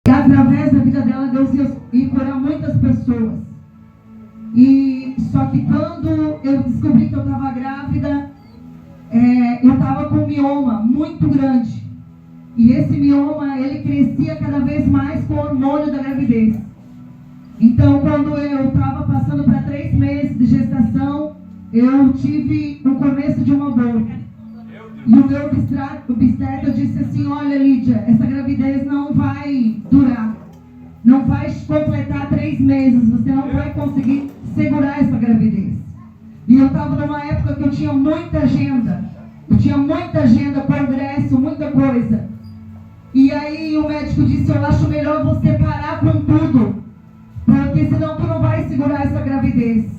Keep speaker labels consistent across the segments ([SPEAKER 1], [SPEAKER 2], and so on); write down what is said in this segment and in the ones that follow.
[SPEAKER 1] E através da vida dela, Deus ia curar muitas pessoas. E só que quando eu descobri que eu estava grávida, eu estava com um mioma muito grande. E esse mioma, ele crescia cada vez mais com o hormônio da gravidez. Então, quando eu estava passando para 3 meses de gestação, eu tive o começo de um aborto. E o meu obstetra disse assim: olha, Lídia, essa gravidez não vai durar. Não vai completar 3 meses. Você não vai conseguir segurar essa gravidez. E eu estava numa época que eu tinha muita agenda. Congresso, muita coisa. E aí o médico disse: eu acho melhor você parar com tudo, porque senão tu não vai segurar essa gravidez.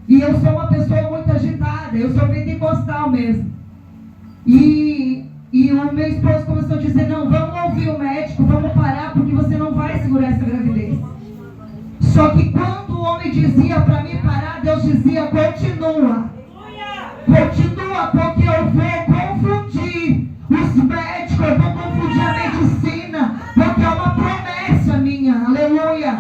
[SPEAKER 1] E eu sou uma pessoa muito agitada, eu sou pentecostal mesmo. E o meu esposo começou a dizer: não, vamos ouvir o médico, vamos parar, porque você não vai segurar essa gravidez. Só que quando o homem dizia para mim parar, Deus dizia: continua. Continua, porque eu vou confundir os médicos, eu vou confundir a medicina, porque é uma promessa minha, aleluia.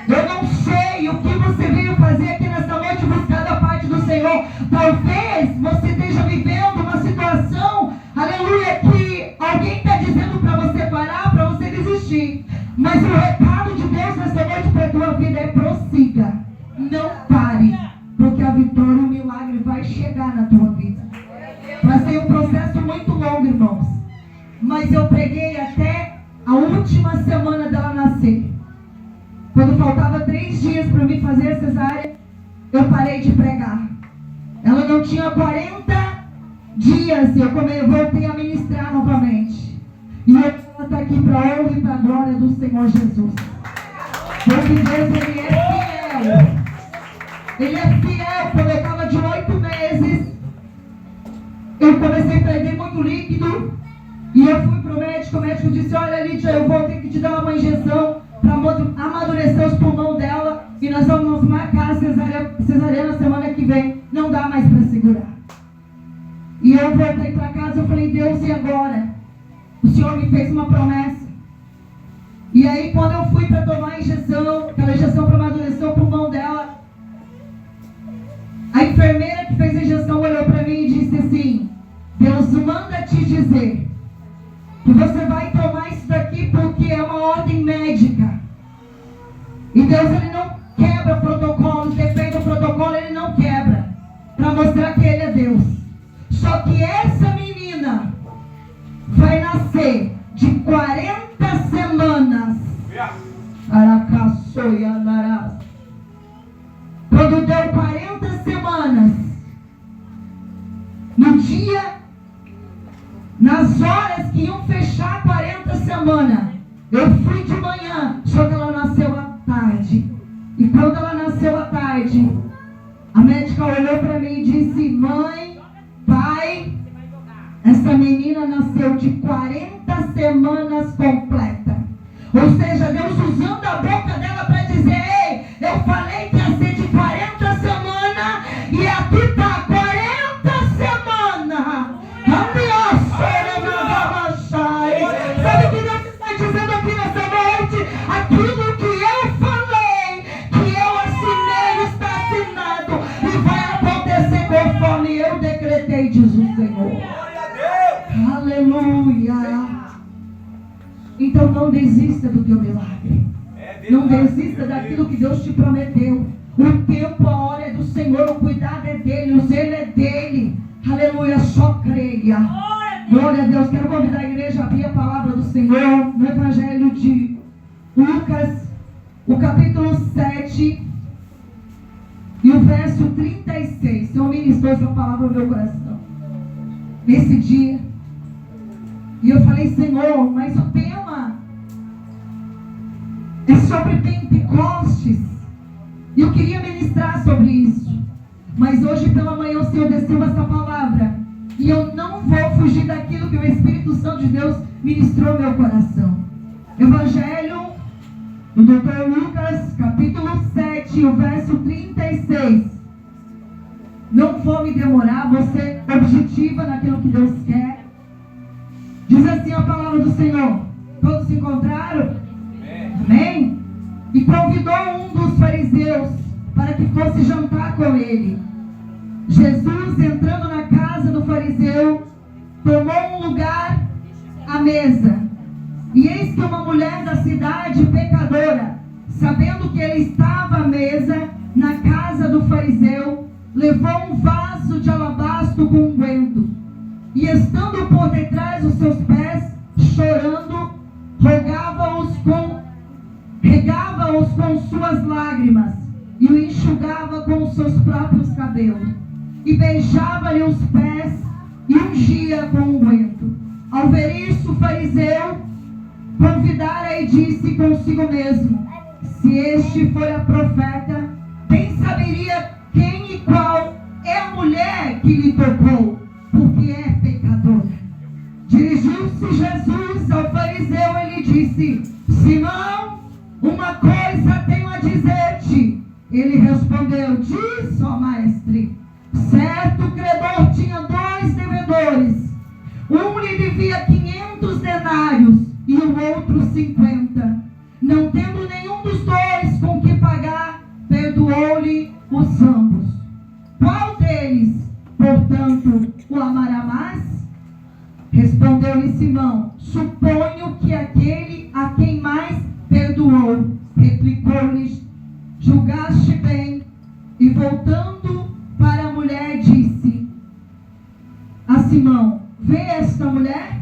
[SPEAKER 1] Eu não sei o que você veio fazer aqui nessa noite, buscar da parte do Senhor. Talvez você esteja vivendo uma situação, aleluia, que alguém está dizendo para você parar, para você desistir. Mas o recado de Deus nessa noite para a tua vida é: prossiga, não pare, porque a vitória e o milagre vai chegar na tua vida. Vai ser um processo muito longo, irmãos. Mas eu preguei até a última semana dela nascer. Quando faltava 3 dias para mim fazer a cesárea, eu parei de pregar. Ela não tinha 40 dias, eu voltei a ministrar novamente. E ela está aqui para a honra e para a glória do Senhor Jesus. Porque Deus, Ele é fiel. Ele é fiel. Quando eu estava de 8 meses, eu comecei a perder muito líquido. E eu fui para o médico disse: olha, Lídia, eu vou ter que te dar uma injeção para amadurecer os pulmões dela. E nós vamos marcar a cesárea na semana que vem. Não dá mais para segurar. E eu voltei para casa, eu falei: Deus, e agora? O Senhor me fez uma promessa. E aí quando eu fui para tomar a injeção, aquela injeção para amadurecer o pulmão dela, a enfermeira que fez a injeção olhou para mim e disse assim: Deus manda te dizer que você vai tomar isso daqui porque é uma ordem médica. E Deus, Ele não quebra protocolos, depende do protocolo, Ele não quebra, para mostrar que Ele é Deus. Só que essa menina vai nascer de 40 semanas. Quando deu 40 semanas, no dia, nas horas que iam fechar 40 semanas, eu fui de manhã, só que ela nasceu à tarde. E quando ela nasceu à tarde, a médica olhou para mim e disse: mãe, pai, essa menina nasceu de 40 semanas completa. Ou seja, Deus usando a boca dela para dizer: ei, eu falei que ia ser de 40 semanas e aqui está 40 semanas. Sabe o que Deus está dizendo aqui nessa noite? Aquilo que eu falei, que eu assinei, está assinado e vai acontecer conforme eu decretei, diz o Senhor. Aleluia. Então não desista do teu milagre. Não desista daquilo que Deus te prometeu. O tempo, a hora é do Senhor, o cuidado é dele, o zelo é dele. Aleluia, só creia. Glória a Deus. Quero convidar a igreja a abrir a palavra do Senhor no Evangelho de Lucas, o capítulo 7 e o verso 36. O Senhor ministrou essa palavra no meu coração nesse dia. E eu falei: Senhor, mas o tema é sobre Pentecostes. E eu queria ministrar sobre isso. Mas hoje pela manhã o Senhor desceu essa palavra. E eu não vou fugir daquilo que o Espírito Santo de Deus ministrou no meu coração. Evangelho do Dr. Lucas, capítulo 7, o verso 36. Não vou me demorar, vou ser objetiva naquilo que Deus quer. Diz assim a palavra do Senhor. Todos se encontraram? e convidou um dos fariseus para que fosse jantar com ele. Jesus, entrando na casa do fariseu, tomou um lugar à mesa. E eis que uma mulher da cidade, pecadora, sabendo que ele estava à mesa na casa do fariseu, levou um vaso de alabastro com unguento, e estando por detrás dos seus pés, chorando, regava-os com suas lágrimas, e o enxugava com os seus próprios cabelos, e beijava-lhe os pés, e ungia com unguento. Ao ver isso, o fariseu convidara e disse consigo mesmo: se este for a profeta, bem saberia quem e qual é a mulher que lhe tocou, porque é pecadora. Dirigiu-se Jesus ao fariseu e lhe disse: Simão, uma coisa tenho a dizer-te. Ele respondeu: diz, ó mestre. Certo credor tinha 2 devedores. Um lhe devia 500 denários e o outro 50. Não tendo nenhum dos dois com que pagar, perdoou-lhe os ambos. Qual deles, portanto, o amará mais? Respondeu-lhe Simão: suponho que aquele a quem mais perdoou. Replicou-lhe: julgaste bem. E voltando para a mulher, disse a Simão: vê esta mulher?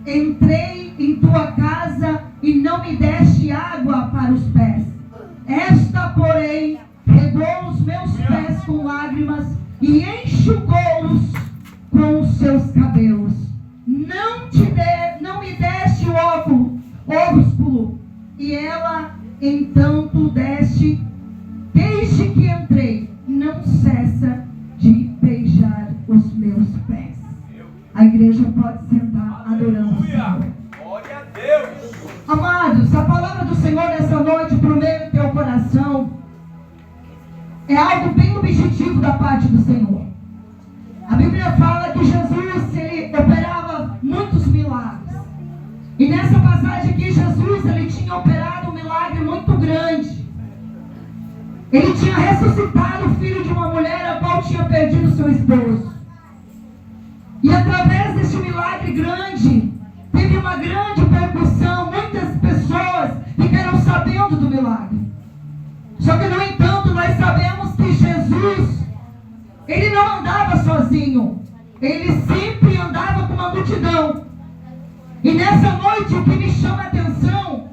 [SPEAKER 1] Entrei em tua casa e não me deste água para os pés. Esta, porém, regou os meus pés com lágrimas e enxugou-os com os seus cabelos. Não me deste o ósculo, e ela então tu deste. Desde que entrei, não cessa de beijar os meus pés. A igreja pode sentar adorando o Senhor.
[SPEAKER 2] Glória a Deus.
[SPEAKER 1] Amados, a palavra do Senhor nessa noite para o meio do teu coração é algo bem objetivo da parte do Senhor. A Bíblia fala que Jesus, ele operava muitos milagres. E nessa passagem aqui, Jesus, ele tinha operado um milagre muito grande. Ele tinha ressuscitado o filho de uma mulher a qual tinha perdido seu esposo. E através deste milagre grande, teve uma grande percussão. Muitas pessoas ficaram sabendo do milagre. Só que, no entanto, nós sabemos que Jesus, ele não andava sozinho. Ele sempre andava com uma multidão. E nessa noite, o que me chama a atenção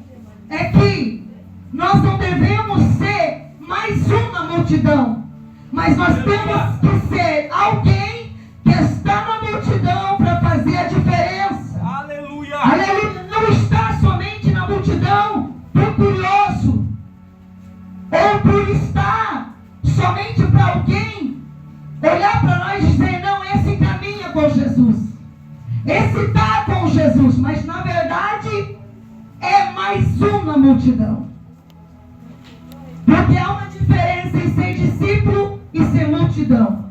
[SPEAKER 1] é que nós não devemos ser mais uma multidão, mas nós temos que ser alguém que está na multidão para fazer a diferença.
[SPEAKER 2] Aleluia!
[SPEAKER 1] Aleluia! Não está somente na multidão por curioso, ou por estar somente para alguém olhar para nós e dizer: não, esse caminha com Jesus, esse está com Jesus, mas na verdade é mais uma multidão. Porque há uma diferença em ser discípulo e ser multidão.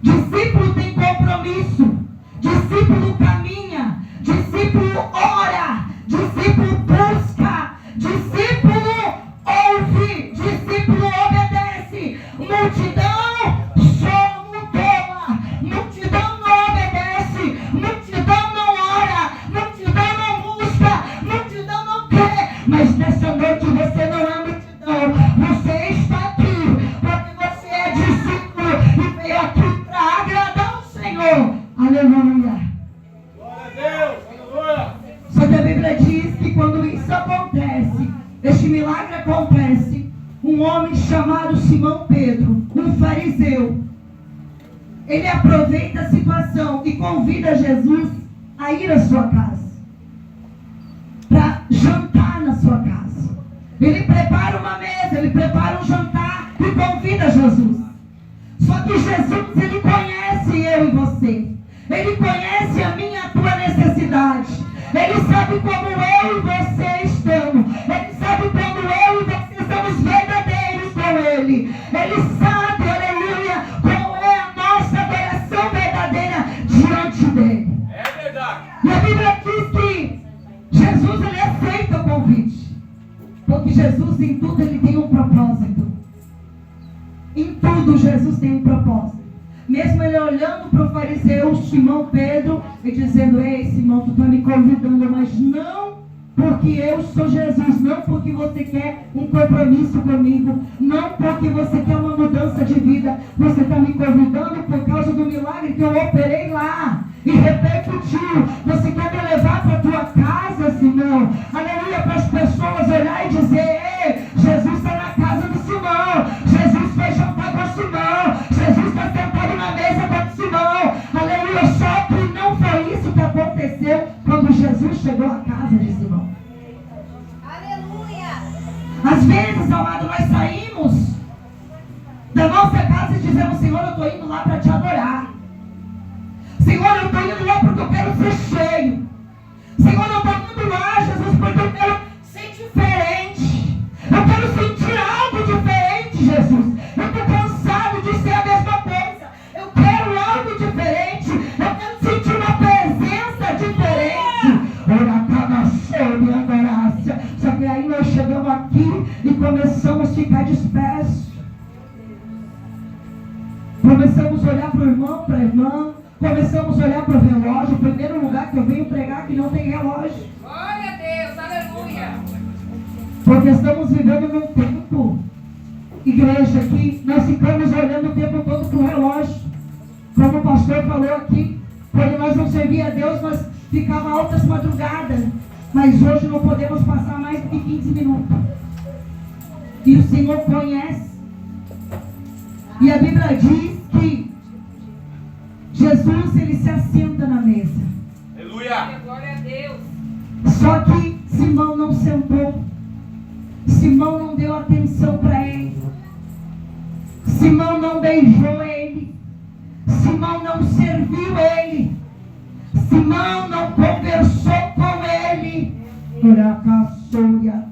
[SPEAKER 1] Discípulo tem compromisso, discípulo caminha, discípulo ora, discípulo busca, discípulo ouve, discípulo obedece. Multidão só mutoa, multidão não obedece, multidão não ora, multidão não busca, multidão não quer. Mas nessa noite você não é multidão. Você está aqui porque você é discípulo e veio aqui para agradar o Senhor. Aleluia.
[SPEAKER 2] Glória a Deus. Aleluia.
[SPEAKER 1] Só que a Bíblia diz que quando isso acontece, este milagre acontece, um homem chamado Simão Pedro, um fariseu, ele aproveita a situação e convida Jesus a ir à sua casa, para jantar na sua casa. Ele prepara uma mesa, ele prepara um jantar e convida Jesus. Só que Jesus, ele conhece eu e você. Ele conhece a minha e a tua necessidade. Ele sabe como eu e você estamos. Ele sabe quando eu e você somos verdadeiros com Ele. Ele sabe, aleluia, qual é a nossa adoração verdadeira diante dEle.
[SPEAKER 2] É verdade.
[SPEAKER 1] E a Bíblia diz que Jesus, ele aceita o convite. Porque Jesus em tudo ele tem um propósito. Em tudo Jesus tem um propósito. Mesmo ele olhando para o fariseu Simão Pedro e dizendo: ei Simão, tu está me convidando, mas não porque eu sou Jesus, não porque você quer um compromisso comigo, não porque você quer uma mudança de vida, você está me convidando por causa do milagre que eu operei lá e repercutiu. Você quer me levar para a tua casa, Simão? Aleluia, para as pessoas olhar e dizer: ei, Jesus está na casa do Simão, Jesus foi jantar com Simão, Jesus está sentado na mesa com Simão. Aleluia, só que não foi isso que aconteceu quando Jesus chegou à casa de Simão. Às vezes, amado, nós saímos da nossa casa e dizemos: Senhor, eu estou indo lá para te adorar. Senhor, eu estou indo lá porque eu quero ser cheio. Senhor, eu estou indo lá, Jesus, porque eu quero ser diferente. Eu quero sentir algo diferente, Jesus. Eu estou cansado de ser a mesma coisa. Eu quero algo diferente. Eu quero sentir uma presença diferente. Ora, cada sobre a graça. Só que aí nós chegamos aqui e começamos a ficar dispersos. Começamos a olhar para o irmão, para a irmã. Começamos a olhar para o relógio. O primeiro lugar que eu venho pregar que não tem relógio.
[SPEAKER 3] Glória a Deus, aleluia.
[SPEAKER 1] Porque estamos vivendo num tempo, igreja, que nós ficamos olhando o tempo todo para o relógio. Como o pastor falou aqui, quando nós não servíamos a Deus, nós ficávamos altas madrugadas. Mas hoje não podemos passar mais de 15 minutos. E o Senhor conhece. E a Bíblia diz que Jesus, ele se assenta na mesa.
[SPEAKER 2] Aleluia.
[SPEAKER 3] Glória a Deus.
[SPEAKER 1] Só que Simão não sentou. Simão não deu atenção para ele. Simão não beijou ele. Simão não serviu ele. Simão não conversou com ele. Uracaçoia,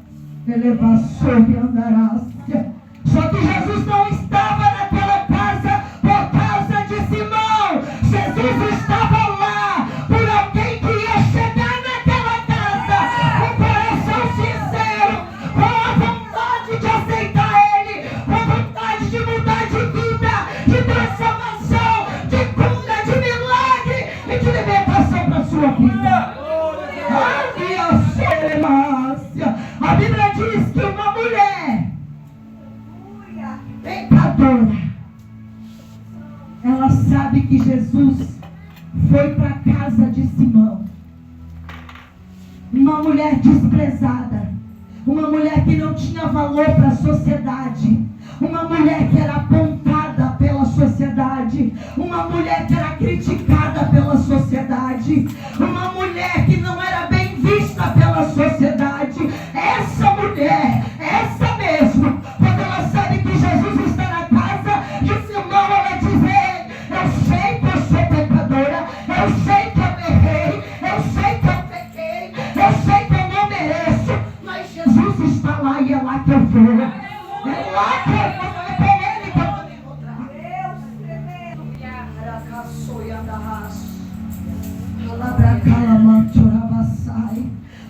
[SPEAKER 1] elevaçoia, andarácia. Só que Jesus não estava naquela casa por causa de Simão. Jesus estava lá por alguém que ia chegar naquela casa com o coração sincero, com a vontade de aceitar ele, com a vontade de mudar de vida, de transformação, de cura, de milagre e de libertação para a sua vida. A Bíblia diz que uma mulher pecadora, ela sabe que Jesus foi para a casa de Simão. Uma mulher desprezada, uma mulher que não tinha valor para a sociedade, uma mulher que era apontada pela sociedade, uma mulher que era criticada pela sociedade, uma mulher que não era bem vista pela sociedade. Essa mulher, essa mesmo, quando ela sabe que Jesus está na casa de Simão, ela diz: ei, eu sei que eu sou pecadora, eu sei que eu errei, eu sei que eu pequei, eu sei que eu não mereço, mas Jesus está lá e é lá que eu vou. É lá que eu vou, é com ele que eu vou me encontrar.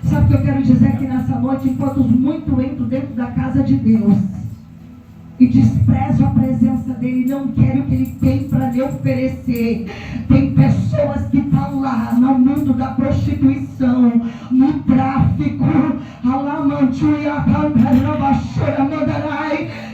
[SPEAKER 1] Sabe o que eu quero dizer aqui nessa noite? Enquanto muito entro dentro da casa de Deus e desprezo a presença dele, não quero o que ele tem para lhe oferecer. Tem pessoas que estão lá no mundo da prostituição, no tráfico,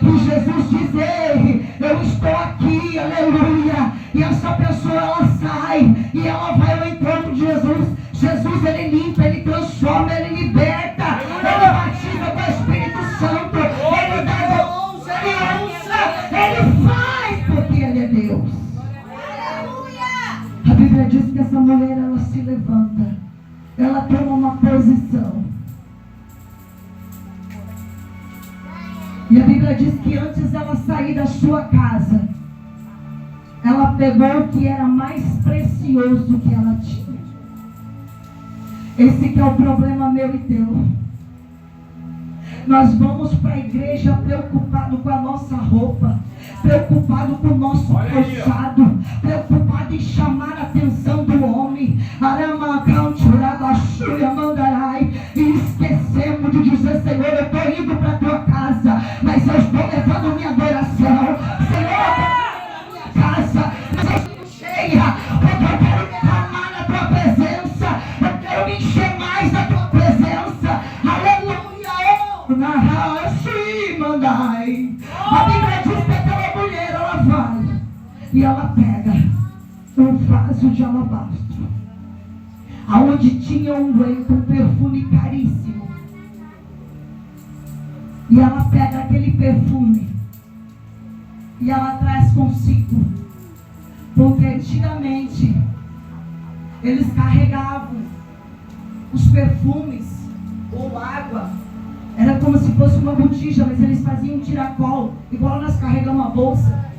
[SPEAKER 1] e Jesus diz: ei, eu estou aqui, aleluia. E essa pessoa, ela sai e ela vai ao encontro de Jesus. Jesus, ele limpa, ele transforma, ele liberta, ele batiza com o Espírito Santo, ele dá dons, ele usa, ele faz, porque ele é Deus. A Bíblia diz que essa mulher, ela se levanta, ela toma uma posição. E a Bíblia diz que antes dela sair da sua casa, ela pegou o que era mais precioso que ela tinha. Esse que é o problema meu e teu. Nós vamos para a igreja preocupado com a nossa roupa, preocupado com o nosso calçado, preocupado em chamar a atenção do homem. E esquecemos de dizer: Senhor, eu estou indo E ela pega um vaso de alabastro, aonde tinha um perfume caríssimo. E ela pega aquele perfume e ela traz consigo. Porque antigamente eles carregavam os perfumes ou água. Era como se fosse uma botija, mas eles faziam um tiracol, igual nós carregamos a bolsa.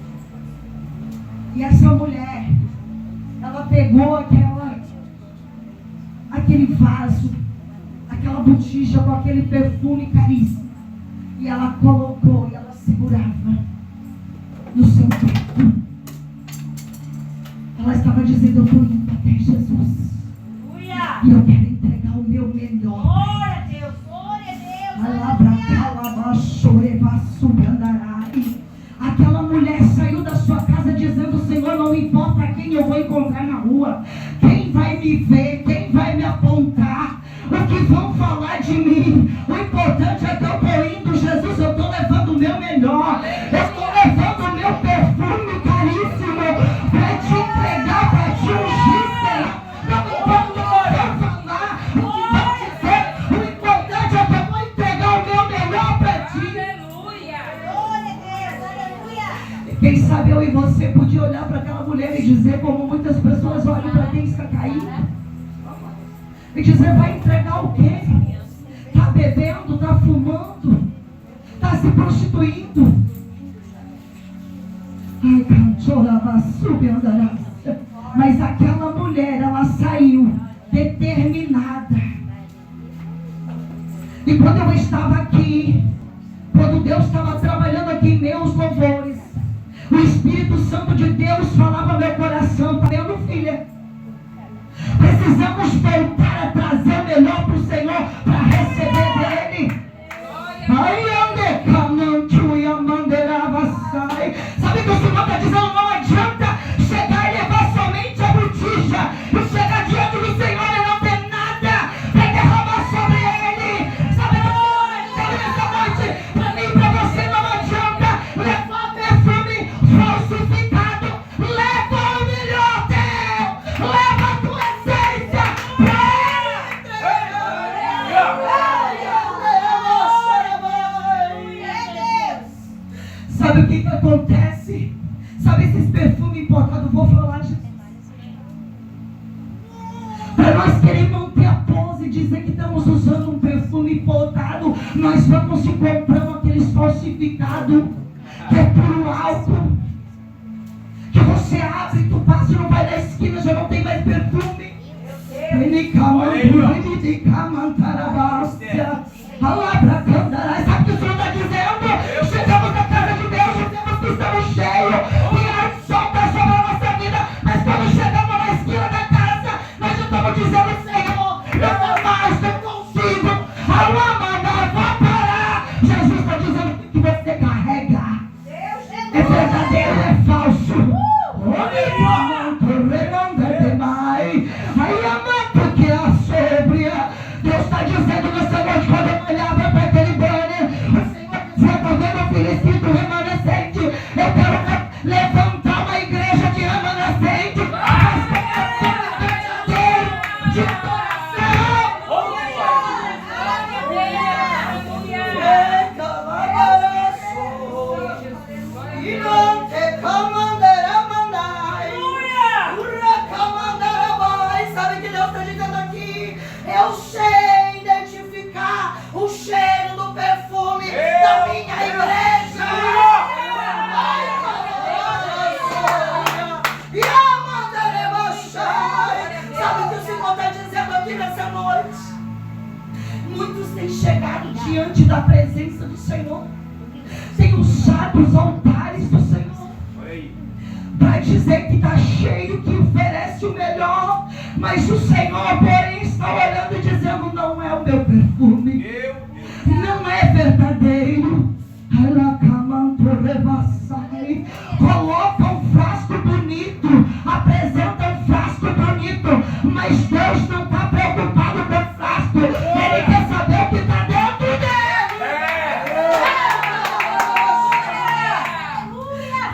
[SPEAKER 1] E essa mulher, ela pegou aquele vaso, aquela botija com aquele perfume caríssimo, e ela colocou, e ela segurava no seu peito. Ela estava dizendo: eu estou indo até Jesus. E eu quero entregar o meu melhor.
[SPEAKER 3] Glória a Deus, glória a Deus.
[SPEAKER 1] Aquela mulher saiu da sua casa dizendo: Senhor, não importa quem eu vou encontrar na rua, quem vai me ver, quem vai me apontar, o que vão falar de mim, o importante é que eu estou indo, Jesus, eu estou levando o meu melhor, eu estou levando o meu perfume caríssimo para te entregar, para te ungir, Senhor. Não importa o que vão falar, o que vão dizer, o importante é que eu vou entregar o meu melhor para ti.
[SPEAKER 3] Aleluia. Glória a Deus, aleluia.
[SPEAKER 1] Quem sabe eu e você podia olhar para aquela mulher e dizer, como muitas pessoas olham para quem está caído, e dizer: vai entregar o quê? Está bebendo, está fumando, está se prostituindo. Ai, cantora, vassubi, andará. Mas aquela mulher, ela saiu determinada. E quando eu estava aqui, quando Deus estava trabalhando aqui em meus louvores, o Espírito Santo de Deus falava ao meu coração: tá vendo, filha? Precisamos voltar a trazer o melhor para o Senhor, para receber dele. Sabe que o Senhor está dizendo? Não adianta chegar e levar somente a botija e chegar diante do Senhor e não ter nada para derramar sobre ele. Sabe nessa noite, para mim e para você, não adianta levar perfume falsificado. Leva o melhor teu, leva a tua essência para ele. Sabe o que acontece? Sabe esses perfumes importados? Vou falar, Jesus. Para nós querer manter a pose e dizer que estamos usando um perfume importado, nós vamos e compramos aqueles falsificados, que é puro álcool, que você abre, tu passa e não vai na esquina, já não tem mais perfume. Sabe o que o Senhor está dizendo? Chegamos na casa de Deus, dizemos que estamos cheios, e a solta sobre a nossa vida, mas quando chegamos na esquina da casa, nós já estamos dizendo: Senhor, eu não mais, não consigo, a lâmpada vai parar. Jesus está dizendo: o que você carrega é verdadeiro, é falso. Porque a sóbria, Deus está dizendo nessa noite, quando eu olhava para aquele banner, o Senhor dizia: estou vendo o filho escrito remanescente. Eu quero levantar uma igreja de remanescente, mas de adoração. Sabe o que Deus está dizendo aqui? Eu sei identificar o cheiro do perfume da minha igreja. Sabe o que o Senhor está dizendo aqui nessa noite? Muitos têm chegado diante da presença do Senhor, têm usado os altares do Senhor para dizer que está cheio, que oferece o melhor, mas o Senhor, porém, está olhando e dizendo: não é o meu perfume, não é verdadeiro. Coloca um frasco bonito, apresenta um frasco bonito, mas Deus não está preocupado com o frasco, Ele quer saber o que está dentro dele.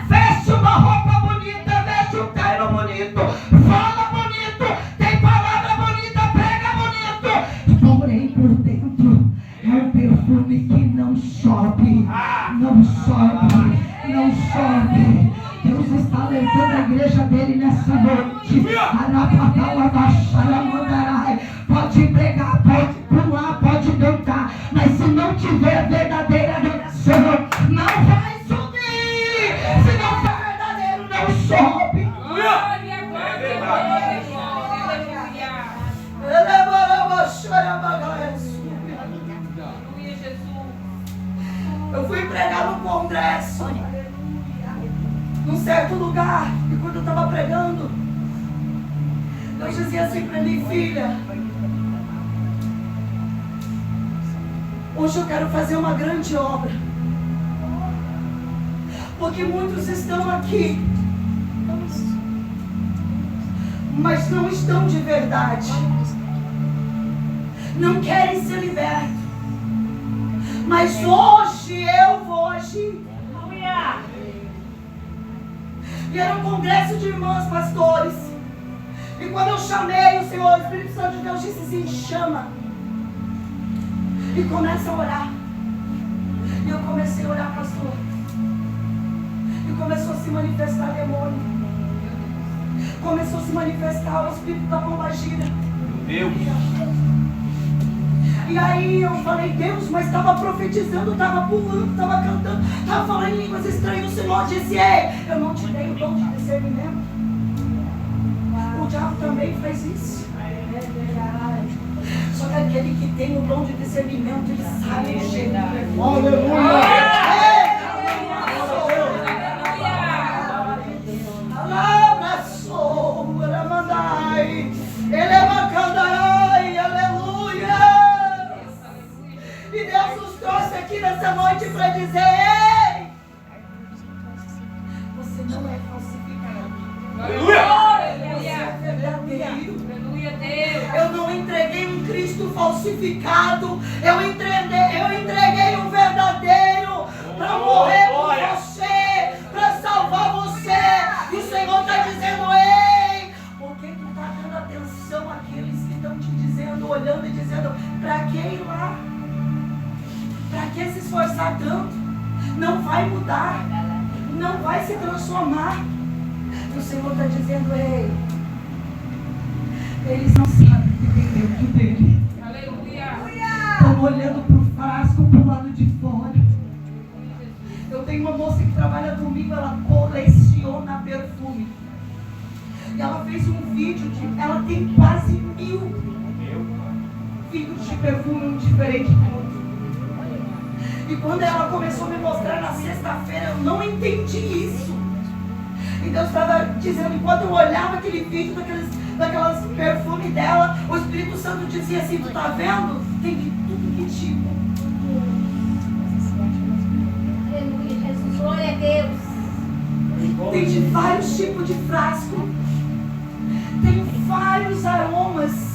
[SPEAKER 1] Veste uma roupa bonita, perfume que não sobe, não sobe, não sobe. Deus está levando a igreja dele nessa noite. Pode pregar, pode pular, pode cantar, mas se não tiver verdadeira adoração, não vai subir. Se não for verdadeiro, não sobe. Eu fui pregar no congresso, num certo lugar, e quando eu estava pregando, Deus dizia assim para mim: filha, hoje eu quero fazer uma grande obra, porque muitos estão aqui, mas não estão de verdade, não querem ser libertos. Mas hoje eu vou agir. E era um congresso de irmãs pastores. E quando eu chamei o Senhor, o Espírito Santo de Deus disse assim: chama. E começa a orar. E eu comecei a orar, pastor. E começou a se manifestar demônio. Começou a se manifestar o espírito da pombagira.
[SPEAKER 2] Meu Deus.
[SPEAKER 1] E aí eu falei: Deus, mas estava profetizando, estava pulando, estava cantando, estava falando em línguas estranhas. O Senhor disse: ei, eu não te dei o dom de discernimento. O diabo também faz isso. Só que aquele que tem o dom de discernimento, ele sabe o jeito. Aleluia! E Deus nos trouxe aqui nessa noite para dizer: ei, você não é falsificado.
[SPEAKER 2] Aleluia!
[SPEAKER 1] Você é verdadeiro.
[SPEAKER 3] Aleluia, Deus.
[SPEAKER 1] Eu não entreguei um Cristo falsificado. Eu entreguei um verdadeiro para morrer por você, para salvar você. E o Senhor está dizendo: ei, por que tu está dando atenção àqueles que estão te dizendo, olhando e dizendo: para que ir lá? Para que se esforçar tanto? Não vai mudar, não vai se transformar. E o Senhor está dizendo: ei, eles não sabem o que tem dentro dele.
[SPEAKER 3] Aleluia.
[SPEAKER 1] Estão olhando para o frasco, para o lado de fora. Eu tenho uma moça que trabalha comigo, ela coleciona perfume. E ela fez um vídeo, ela tem quase 1000 vidros de perfume, um diferente do outro. E quando ela começou a me mostrar na sexta-feira, eu não entendi isso. E Deus estava dizendo, enquanto eu olhava aquele vídeo daquelas perfumes dela, o Espírito Santo dizia assim: tu tá vendo? Tem de tudo que tipo.
[SPEAKER 3] Aleluia, Jesus. Glória a Deus.
[SPEAKER 1] Tem de vários tipos de frasco. Tem vários aromas.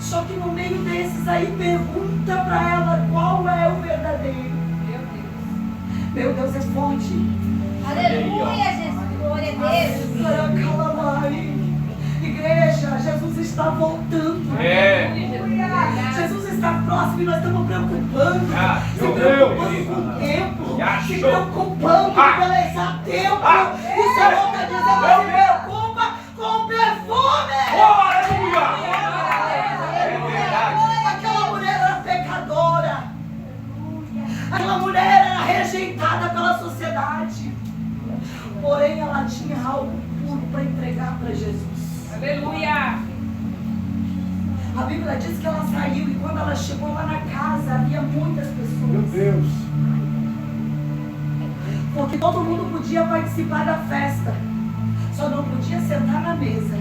[SPEAKER 1] Só que no meio desses aí, pergunta para ela qual é o verdadeiro. Meu Deus é forte.
[SPEAKER 3] Aleluia, Jesus. Glória a Deus.
[SPEAKER 1] Igreja, Jesus está voltando. Jesus está próximo e nós estamos preocupando. Se preocupando com o templo. Se preocupando com beleza templo. E o Senhor está dizendo: se preocupa com o perfume.
[SPEAKER 2] Aleluia!
[SPEAKER 1] Aquela mulher era pecadora. Aquela mulher era rejeitada pela sociedade. Porém, ela tinha algo puro para entregar para Jesus.
[SPEAKER 3] Aleluia.
[SPEAKER 1] A Bíblia diz que ela saiu e quando ela chegou lá na casa, havia muitas pessoas.
[SPEAKER 2] Meu Deus!
[SPEAKER 1] Porque todo mundo podia participar da festa, só não podia sentar na mesa.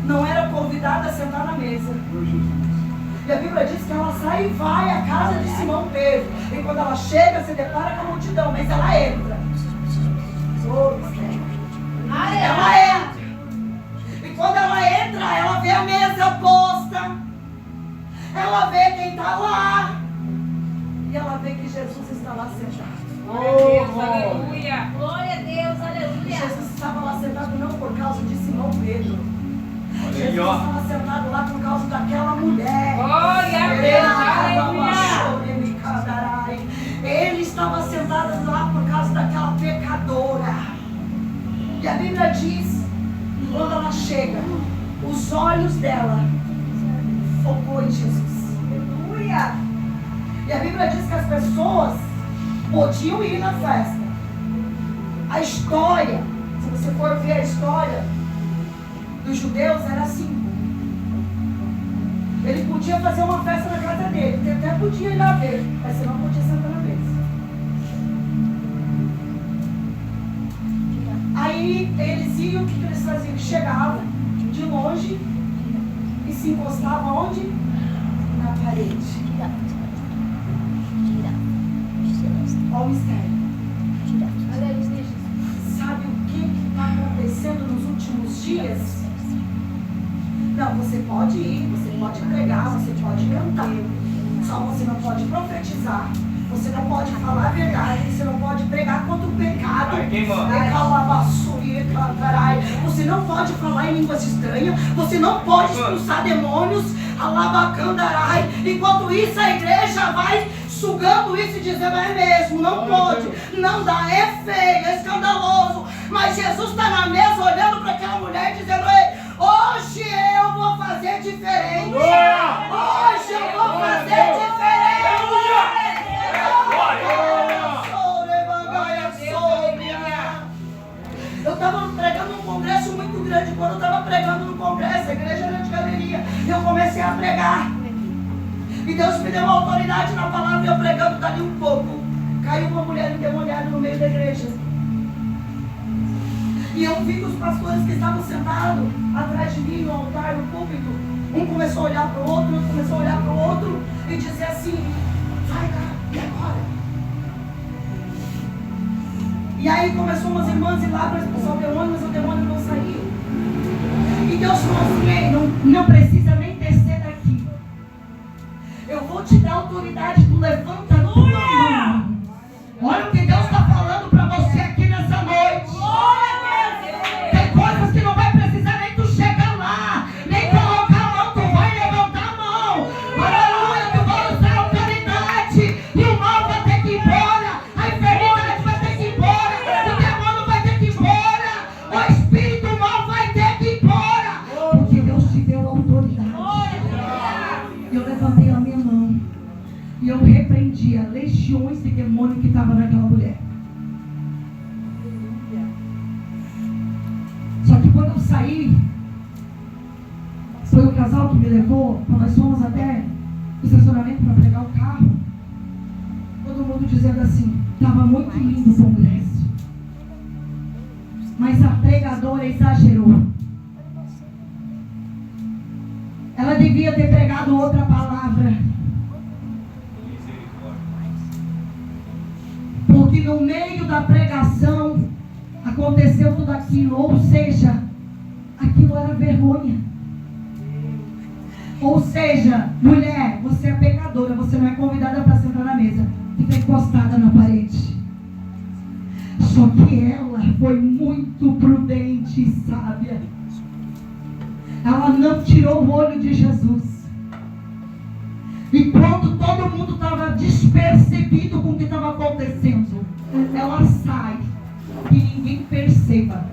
[SPEAKER 1] Não era convidada a sentar na mesa. E a Bíblia diz que ela sai e vai à casa de Simão Pedro. E quando ela chega, se depara com a multidão, mas ela entra. Ela entra. E quando ela entra, ela vê a mesa posta. Ela vê quem está lá. E ela vê que Jesus está lá sentado.
[SPEAKER 3] Glória a Deus, aleluia. Glória a Deus,
[SPEAKER 1] E
[SPEAKER 3] aleluia.
[SPEAKER 1] Jesus estava lá sentado não por causa de Simão Pedro.
[SPEAKER 2] Olha aí,
[SPEAKER 1] Jesus
[SPEAKER 2] ó.
[SPEAKER 1] estava sentado lá por causa daquela mulher.
[SPEAKER 3] Glória a Deus.
[SPEAKER 4] Bíblia diz, quando ela chega, os olhos dela focou em Jesus. Aleluia! E a Bíblia diz que as pessoas podiam ir na festa. A história, se você for ver a história dos judeus, era assim. Ele podia fazer uma festa na casa dele, ele até podia ir lá ver, mas você não podia sentar na mesa. Aí eles iam, o que eles faziam? Eles chegavam de longe e se encostavam onde? Na parede. Olha o mistério. Sabe o que está acontecendo nos últimos dias? Não, você pode ir, você pode pregar, você pode cantar. Só você não pode profetizar. Você não pode falar a verdade. Você não pode pregar contra o pecado. Você não pode falar em línguas estranhas. Você não pode expulsar demônios. Enquanto isso, a igreja vai sugando isso e dizendo: é mesmo, não pode, não dá, é feio, é escandaloso. Mas Jesus está na mesa olhando para aquela mulher e dizendo: ei, hoje eu vou fazer diferente. Hoje eu vou fazer diferente. Eu estava pregando num congresso muito grande. Quando eu estava pregando no congresso, a igreja era de galeria, eu comecei a pregar. E Deus me deu uma autoridade na palavra. E eu pregando, dali um pouco, caiu uma mulher endemoniada no meio da igreja. E eu vi que os pastores que estavam sentados atrás de mim no altar, no púlpito, um começou a olhar para o outro, outro começou a olhar para o outro e dizer assim: vai lá, e agora? E aí começou umas irmãs ir lá para expulsar o demônio, mas o demônio não saiu. E Deus falou assim: não precisa nem descer daqui. Eu vou te dar autoridade, tu levanta a tua mão. Olha o que Deus está falando para você aqui nessa noite. Tem coisas que não vai precisar nem tu chegar lá, nem colocar a mão, tu vai levantar a mão. Aleluia, tu vai usar a autoridade. E o mal vai ter que ir embora, a enfermidade vai ter que ir embora, o demônio vai ter que ir embora, o espírito mal vai ter que ir embora, porque Deus te deu autoridade. Eu levantei a minha mão e eu repreendia legiões de demônio que estavam naquela mulher. Só que quando eu saí, foi o casal que me levou, quando nós fomos até o estacionamento para pegar o carro, todo mundo dizendo assim: estava muito lindo o congresso, mas a pregadora exagerou. Ela devia ter pregado outra palavra. Porque no meio da pregação aconteceu tudo aquilo. Ou seja, aquilo era vergonha. Ou seja, mulher, você é pecadora, você não é convidada para sentar na mesa. Fica encostada na parede. Só que ela foi muito prudente e sábia. Ela não tirou o olho de Jesus. E quando todo mundo estava despercebido com o que estava acontecendo, ela sai, que ninguém perceba,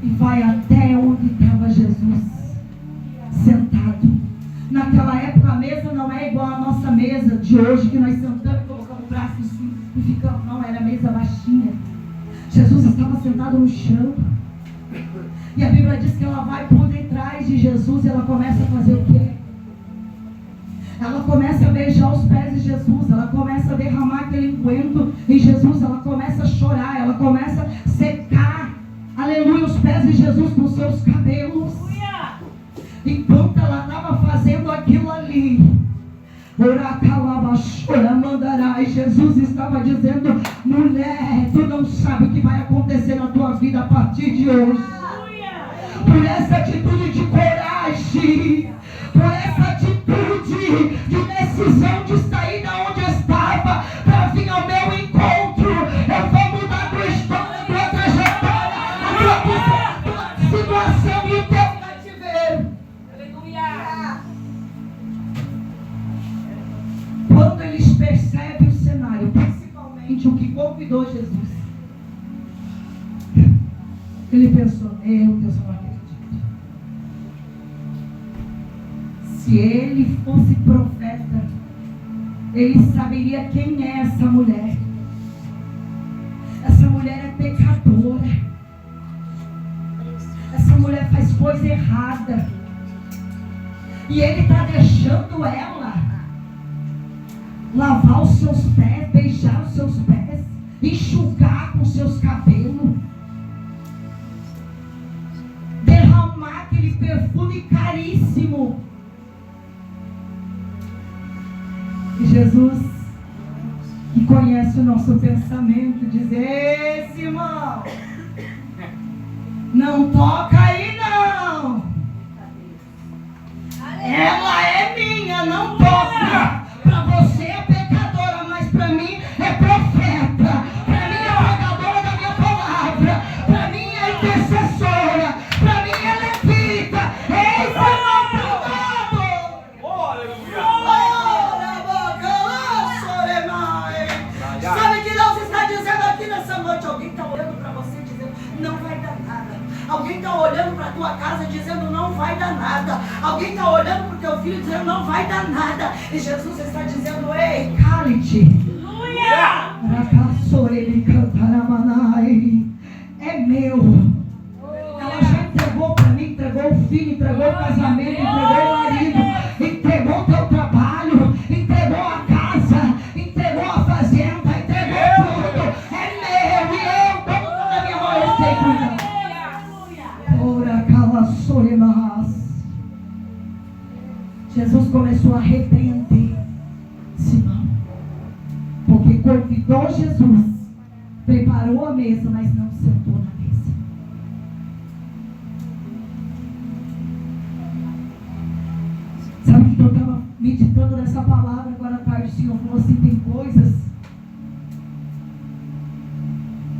[SPEAKER 4] e vai até onde estava Jesus sentado. Naquela época a mesa não é igual a nossa mesa de hoje, que nós sentamos e colocamos o braço em cima e ficamos. Não, era mesa baixinha. Jesus estava sentado no chão. E a Bíblia diz que ela vai por detrás de Jesus e ela começa a fazer o quê? Ela começa a beijar os pés de Jesus, ela começa a derramar aquele unguento em Jesus, ela começa a chorar, ela começa a secar, aleluia, os pés de Jesus com seus cabelos. Enquanto ela estava fazendo aquilo ali, e Jesus estava dizendo: mulher, tu não sabe o que vai acontecer na tua vida a partir de hoje. Por essa atitude de coragem, por essa atitude de decisão de sair da onde estava para vir ao meu encontro, eu vou mudar a tua história, a tua trajetória, a tua situação e o teu cativeiro. Aleluia! Quando eles percebem o cenário, principalmente o que convidou Jesus, Ele pensou, meu Deus, eu não acredito. Se ele fosse profeta, ele saberia quem é essa mulher. Essa mulher é pecadora. Essa mulher faz coisa errada. E ele está deixando ela lavar os seus pés, beijar os seus pés, enxugar com seus cabelos, derramar aquele perfume caríssimo. E Jesus, que conhece o nosso pensamento, diz: ei, Simão, não toca aí não. Ela é minha, não toca. Para você é pecadora, mas para mim é profeta. Para mim é pregadora da minha palavra. Para mim é intercessora. Para mim é levita. Ei, Simão, cuidado!
[SPEAKER 2] Oh, aleluia!
[SPEAKER 4] Sabe o que Deus está dizendo aqui nessa noite? Alguém está olhando para você dizendo: não vai dar nada. Alguém está olhando para a tua casa dizendo: não vai dar nada. Alguém está olhando para o teu filho dizendo: não vai dar nada. E Jesus está dizendo: ei, cale-te. É meu. Ela já entregou para mim, entregou o filho, entregou o casamento, entregou o marido, entregou o teu trabalho, entregou a casa, entregou a fazenda, entregou tudo. É meu, e eu, como está na minha mão, eu sei cuidar. Jesus começou a repreender Simão, porque convidou Jesus, preparou a mesa, mas não sentou na mesa. Sabe que eu estava meditando nessa palavra agora à tarde? O Senhor falou assim: tem coisas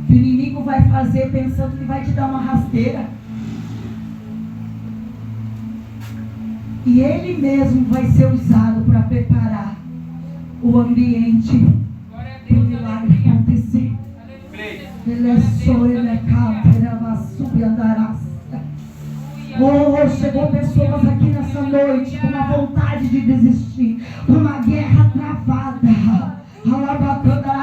[SPEAKER 4] que o inimigo vai fazer pensando que vai te dar uma rasteira. E ele mesmo vai ser usado para preparar o ambiente para o milagre acontecer. Ele é só, ele é oh, chegou pessoas aqui nessa noite com uma vontade de desistir, com uma guerra travada,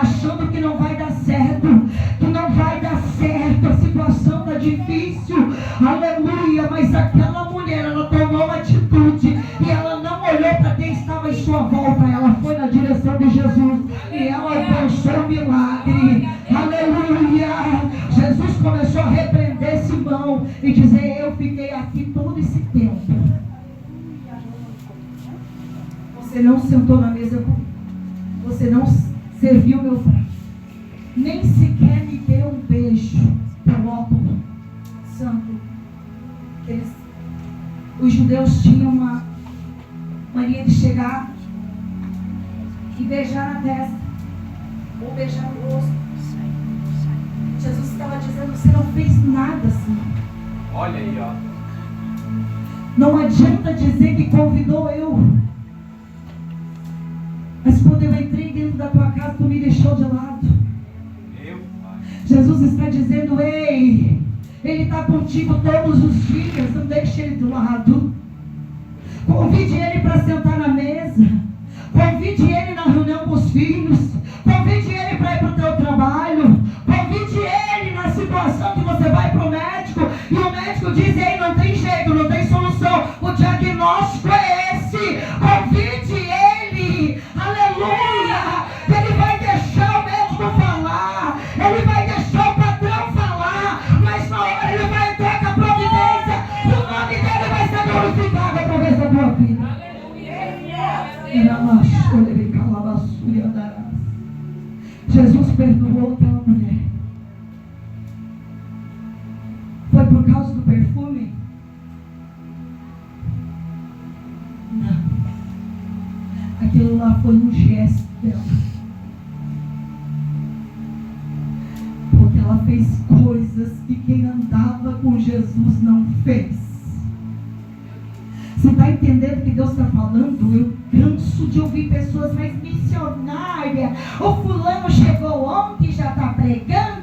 [SPEAKER 4] achando que não vai dar certo, que não vai dar certo, a situação está difícil, aleluia, mas aquela mulher, ela tomou uma atitude, e ela não olhou para quem estava em sua volta, ela foi na direção de Jesus, e ela alcançou o milagre, aleluia. Jesus começou a repreender Simão, e dizer: eu fiquei aqui todo esse tempo, você não sentou na mesa comigo, você não serviu meu prato, nem sequer me deu um beijo próprio, santo. Os judeus tinham uma mania de chegar e beijar na testa, ou beijar no rosto. Jesus estava dizendo: você não fez nada assim.
[SPEAKER 2] Olha aí, ó.
[SPEAKER 4] Não adianta dizer que convidou eu, mas quando eu entrei dentro da tua casa, tu me deixou de lado. Jesus está dizendo: ei, Ele está contigo todos os dias, não deixe Ele do lado. Convide Ele para sentar na mesa, convide Ele na reunião com os filhos, convide Ele para ir para o teu trabalho, convide Ele na situação que você vai para o médico e o médico diz: ei, não tem jeito, não tem solução, o diagnóstico é esse. Convide Ele, aleluia. Ele vai deixar o médico falar, Ele vai deixar o patrão falar, mas na hora Ele vai entrar com a providência, e o nome dEle vai ser glorificado através da tua vida. Jesus perdoou aquela mulher. Foi por causa do perfume? Não. Aquilo lá foi um gesto dela. Porque ela fez coisas que quem andava com Jesus não fez. Você está entendendo o que Deus está falando? Eu canso de ouvir pessoas mais missionárias. O fulano chegou ontem e já está pregando.